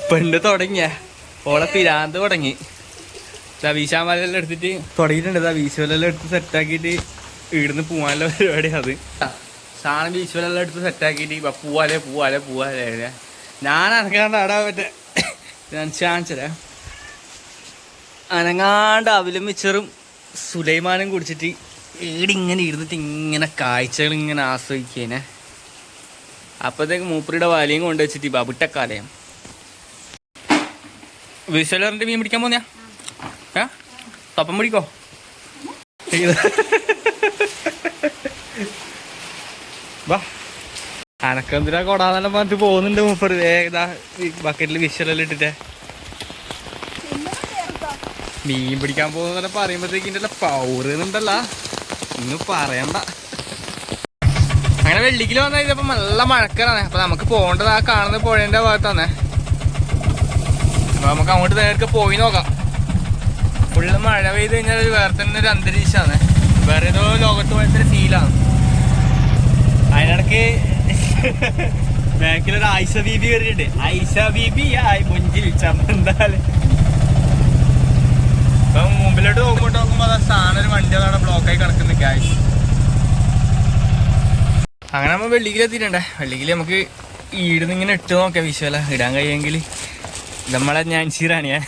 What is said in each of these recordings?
പെണ്ണ് തുടങ്ങിയ ഓളെ പിരാന്ത് തുടങ്ങി. വീശാമലെല്ലാം എടുത്തിട്ട് തുടങ്ങിയിട്ടുണ്ട്. വീശുവലെല്ലാം എടുത്ത് സെറ്റാക്കിയിട്ട് ഇവിടുന്ന് പോവാനുള്ള പരിപാടി. അത് സാധനം വീശുവലെല്ലാം എടുത്ത് സെറ്റാക്കിയിട്ട് പോവാലേ ഞാൻ അനങ്ങാണ്ട് അവിടെ മറ്റേ കാണിച്ചതരാ അനങ്ങാണ്ട് അവിലും മിച്ചറും സുലൈമാനും കുടിച്ചിട്ട് ഇങ്ങനെ ഇരുന്നിട്ട് ഇങ്ങനെ കാഴ്ചകൾ ഇങ്ങനെ ആസ്വദിക്കേനെ. അപ്പോഴത്തേക്ക് മൂപ്പറിയുടെ വാലയും കൊണ്ട് വെച്ചിട്ട് ബബുട്ടക്കാലയം വിശ്വലറിന്റെ മീൻ പിടിക്കാൻ പോന്നെയാ? തൊപ്പം പിടിക്കോ? വാ അനക്കെന്തിനാ കൊടാന്നെല്ലാം പറഞ്ഞിട്ട് പോകുന്നുണ്ട് മൂപ്പറ്. ഏതാ ബക്കറ്റിൽ വിശ്വലെല്ലാം ഇട്ടിട്ടേ മീൻ പിടിക്കാൻ പോകുന്ന പറയുമ്പോഴത്തേക്ക് ഇതിൻ്റെ പൗറുന്നുണ്ടല്ല ഇന്ന് പറയണ്ട. അങ്ങനെ വെള്ളിക്കിൽ വന്നാൽ ഇതിപ്പോൾ നല്ല മഴക്കാറാണ്. അപ്പം നമുക്ക് പോകേണ്ടത് ആ കാണുന്ന പുഴേൻ്റെ ഭാഗത്താണേ. അപ്പോൾ നമുക്ക് അങ്ങോട്ട് നേരത്തെ പോയി നോക്കാം. ഫുള്ള് മഴ പെയ്ത് കഴിഞ്ഞാൽ വേറെ തന്നെ ഒരു അന്തരീക്ഷമാണ്. വേറെ ഏതോ ലോകത്ത് പോലത്തെ ഒരു ഫീലാണ്. അതിനിടയ്ക്ക് ബാക്കിലൊരു ആയിഷ ബീബി കയറിയിട്ടുണ്ട്. ആയിഷ ബീബി മുഞ്ചിൽ എന്തായാലും ഇപ്പം മുമ്പിലോട്ട് നോക്കുമ്പോൾ അതാ സാധനം ഒരു വണ്ടി അതവിടെ ബ്ലോക്കായി കിടക്കുന്ന ഗ്യാസ്. അങ്ങനെ നമ്മൾ വെള്ളിക്കിലെത്തിയിട്ടുണ്ടേ. വെള്ളിക്കിൽ നമുക്ക് ഈടുന്ന് ഇങ്ങനെ ഇട്ട് നോക്കാം. വിശ്വല ഇടാൻ കഴിയുമെങ്കിൽ നമ്മളെ ഞാൻസീറാണ് ഞാൻ.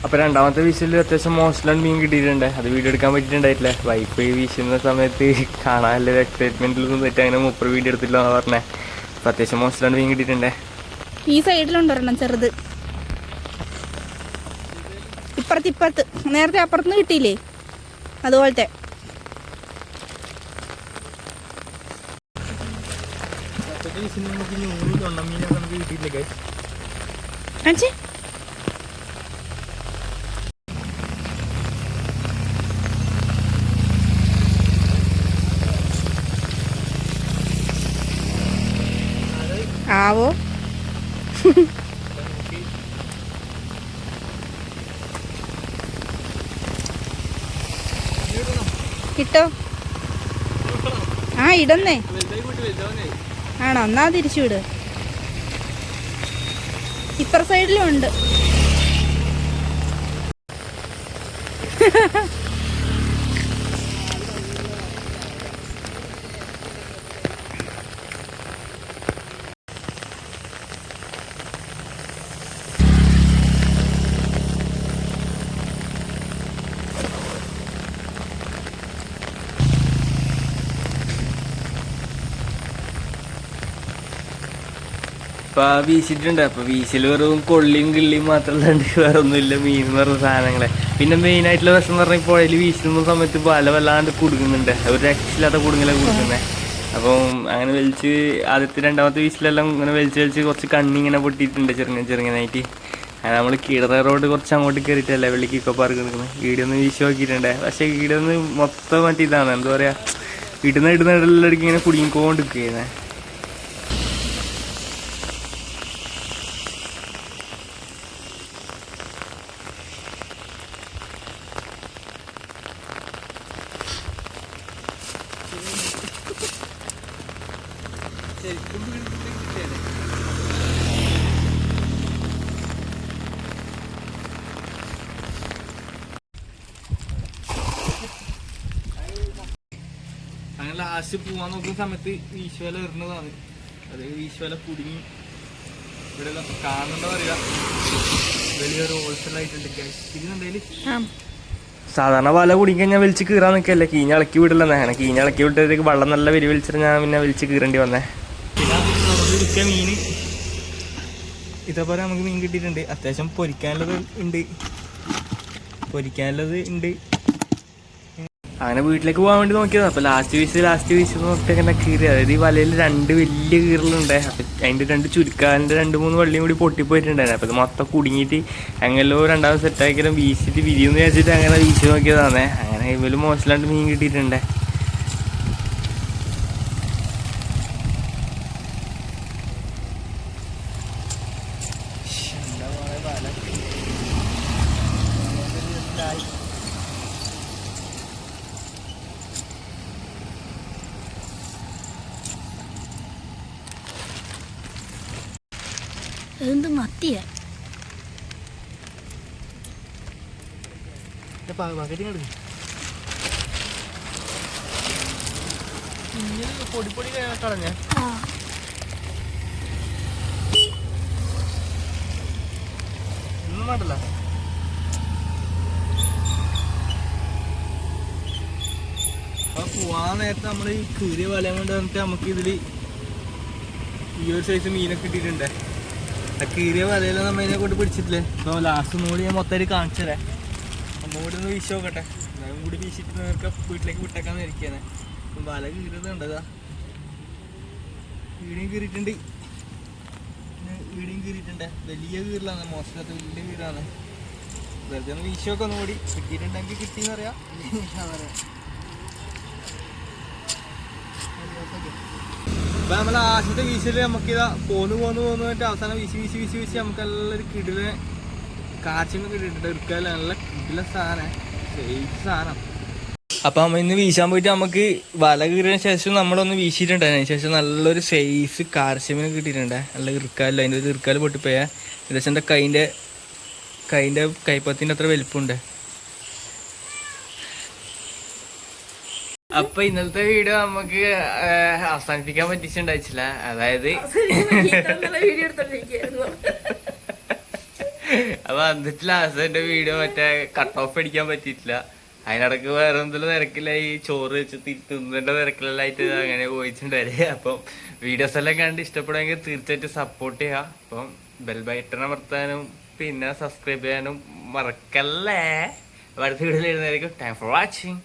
അപ്പോൾ രണ്ടാമത്തെ വീശിൽ അത്യാവശ്യം മോശം മീൻ കിട്ടിയിട്ടുണ്ട്. അത് വീഡിയോ എടുക്കാൻ പറ്റിയിട്ടുണ്ടായിട്ടില്ല. വൈഫ് വീശുന്ന സമയത്ത് കാണാനുള്ള എക്സൈറ്റ്മെന്റിലൊന്നും തെറ്റി അങ്ങനെ 30 വീഡിയോ എടുത്തില്ല എന്ന് പറഞ്ഞേ. അപ്പോൾ അത്യാവശ്യം മോശം മീൻ കിട്ടിയിട്ടുണ്ടേ. ഈ സൈഡിലുണ്ടൊരെണ്ണം ചെറുത്, ഇപ്പുറത്ത് നേരത്തെ അപ്പുറത്തുനിന്ന് കിട്ടിയില്ലേ അതുപോലത്തെ. ആവോ കിട്ടോ? ആ ഇടന്നേ. ആണോ? എന്നാ തിരിച്ചു വിട്. ഇപ്പുറ സൈഡിലും ഉണ്ട്. അപ്പോൾ വീശിട്ടുണ്ട്. അപ്പോൾ വീശിൽ വെറും കൊള്ളിയും കിള്ളിയും മാത്രമല്ലാണ്ട് വേറെ ഒന്നുമില്ല. മീൻ എന്ന് പറഞ്ഞ സാധനങ്ങളെ. പിന്നെ മെയിനായിട്ടുള്ള രസം എന്ന് പറഞ്ഞാൽ പുഴയിൽ വീശുന്ന സമയത്ത് വല വല്ലാണ്ട് കുടുങ്ങുന്നുണ്ട്. ഒരു രക്ഷയില്ലാത്ത കുടുങ്ങലാണ് കുടുങ്ങുന്നത്. അപ്പം അങ്ങനെ വലിച്ച് ആദ്യത്തെ രണ്ടാമത്തെ വീശിലെല്ലാം ഇങ്ങനെ വലിച്ച് കുറച്ച് കണ്ണിങ്ങനെ പൊട്ടിയിട്ടുണ്ട് ചെറുങ്ങനായിട്ട്. അങ്ങനെ നമ്മൾ കീഴറ റോഡ് കുറച്ച് അങ്ങോട്ട് കയറിയിട്ടല്ലേ വെള്ളിക്ക് ഇക്കോ പാർക്ക് നിൽക്കുന്നത്. വീഡിയോ ഒന്ന് വീശി നോക്കിയിട്ടുണ്ട്. പക്ഷേ വീഡിയോ ഒന്ന് മൊത്തം മറ്റേ ഇതാണ്, എന്താ പറയുക, വീട്ടിൽ നിന്ന് ഇടുന്നിടയിലേക്ക് ഇങ്ങനെ കുടുങ്ങിക്കൊണ്ടിരിക്കുന്നത്. അങ്ങനെ ലാസ്റ്റ് പോവാൻ നോക്കുന്ന സമയത്ത് വീശുവല എറിഞ്ഞതാണ്. അത് വീശുവല കുടുങ്ങി. ഇവിടെ കാണുന്നുണ്ടോ അറിയാം, വലിയൊരു ഹോൾസെയിലായിട്ടുണ്ട്. തിരിഞ്ഞുണ്ടെങ്കിൽ സാധാരണ വല കുടിക്കഴിഞ്ഞാൽ വലിച്ച് കീറാൻ നിൽക്കല്ലേ, കീഞ്ഞളക്കി വിടില്ലെന്നേ. അങ്ങനെ കീഞ്ഞളക്കി വിട്ടത്തേക്ക് വെള്ളം നല്ല വലിച്ചിട്ട് ഞാൻ പിന്നെ വലിച്ച് കീറേണ്ടി വന്നേ. പിന്നെ മീൻ ഇതേപോലെ നമുക്ക് മീൻ കിട്ടിയിട്ടുണ്ട്. അത്യാവശ്യം പൊരിക്കാനുള്ളത് ഉണ്ട്. അങ്ങനെ വീട്ടിലേക്ക് പോകാൻ വേണ്ടി നോക്കിയതാണ്. അപ്പോൾ ലാസ്റ്റ് വീശ് നോക്കിയിട്ട് അങ്ങനെ കീറി, അതായത് ഈ വലയിൽ 2 വലിയ കീറലുണ്ട്. അപ്പം അതിൻ്റെ 2 ചുരുക്കാലിൻ്റെ 2-3 വള്ളിയും കൂടി പൊട്ടിപ്പോയിട്ടുണ്ടായിരുന്നു. അപ്പോൾ ഇത് മൊത്തം കുടുങ്ങിയിട്ട് എങ്ങനെയോ രണ്ടാമത് സെറ്റാക്കിയാലും വീശിയിട്ട് വിരിയെന്ന് വിചാരിച്ചിട്ട് അങ്ങനെ വീശി നോക്കിയതാണ്. അങ്ങനെ ഇവര് മോശമില്ലാണ്ട് മീൻ കിട്ടിയിട്ടുണ്ട്. എന്ത് മത്തിയ പൊടി കളഞ്ഞ ഒന്നും വേണ്ടല്ല. അപ്പൊ പോവാൻ നേരത്തെ നമ്മള് ഈ കീറിയ വലയം കൊണ്ട് വന്നിട്ട് നമുക്ക് ഇതില് ഈ ഒരു സൈസ് മീനൊക്കെ കിട്ടിയിട്ടുണ്ട്. ആ കീറിയ വലയില് നമ്മ ഇതിനെ കൊണ്ട് പിടിച്ചിട്ടില്ലേ. അപ്പൊ ലാസ്റ്റ് ഒന്നുകൂടി ഞാൻ മൊത്തമായിട്ട് കാണിച്ചു തരാം. ഒന്നുകൂടി ഒന്ന് വീശി നോക്കട്ടെ. അതും കൂടി വീശിട്ട് നേർക്ക് വീട്ടിലേക്ക് വിട്ടേക്കാന്ന് ഇരിക്കാണ്. വല കീറുന്നുണ്ടതാ, വീടിയും കീറിയിട്ടുണ്ട്, വീടിയും കീറിയിട്ടുണ്ട്. വലിയ കീറിലാണ്, മോശമില്ലാത്ത വലിയ കീറാണ്. വെറുതെ ഒന്ന് വീശിയൊക്കെ ഒന്നുകൂടി കിട്ടിയിട്ടുണ്ടെങ്കിൽ കിട്ടിയെന്ന് പറയാം. അപ്പൊ നമ്മളെ ആദ്യത്തെ വീശില് നമുക്കിതാ പോന്ന് പറഞ്ഞിട്ട് അവസാനം വീശി നമുക്ക് നല്ലൊരു കിടില് കാച്ചിന് കിട്ടിയിട്ടുണ്ട്. എടുക്കാൻ നല്ല കിടില സാധനം. അപ്പൊ നമ്മ ഇന്ന് വീശാൻ പോയിട്ട് നമുക്ക് വല കീറിയതിന് ശേഷം നമ്മളൊന്ന് വീശിയിട്ടുണ്ട്. അതിന് ശേഷം നല്ലൊരു സൈസ് കാർശ്യമീന് കിട്ടിയിട്ടുണ്ട്. നല്ല ഇറുക്കാലില്ല, അതിൻ്റെ ഒരു ഇറുക്കാൽ പൊട്ടിപ്പോയ ഏകദേശം എൻ്റെ കൈൻ്റെ കൈപ്പത്തിൻ്റെ അത്ര വലിപ്പമുണ്ട്. അപ്പൊ ഇന്നലത്തെ വീഡിയോ നമുക്ക് അവസാനിപ്പിക്കാൻ പറ്റിയിട്ടുണ്ടായിട്ടില്ല. അതായത് അപ്പൊ എന്നിട്ട് ലാസ്റ്റ് എന്റെ വീഡിയോ മറ്റേ കട്ട് ഓഫ് അടിക്കാൻ പറ്റിയിട്ടില്ല. അതിനിടക്ക് വേറെ എന്തെങ്കിലും തിരക്കില്ല, ഈ ചോറ് വെച്ച് തിന്നേണ്ട തിരക്കിലെല്ലാം ആയിട്ട് അങ്ങനെ പോയിട്ടുണ്ടായി. അപ്പം വീഡിയോസ് എല്ലാം കണ്ട് ഇഷ്ടപ്പെടുമെങ്കിൽ തീർച്ചയായിട്ടും സപ്പോർട്ട് ചെയ്യാം. അപ്പം ബെൽ ബട്ടൺ അമർത്താനും പിന്നെ സബ്സ്ക്രൈബ് ചെയ്യാനും മറക്കല്ലേ. അടുത്ത വീഡിയോയിൽ ഇരുന്നായിരിക്കും. Thank for watching.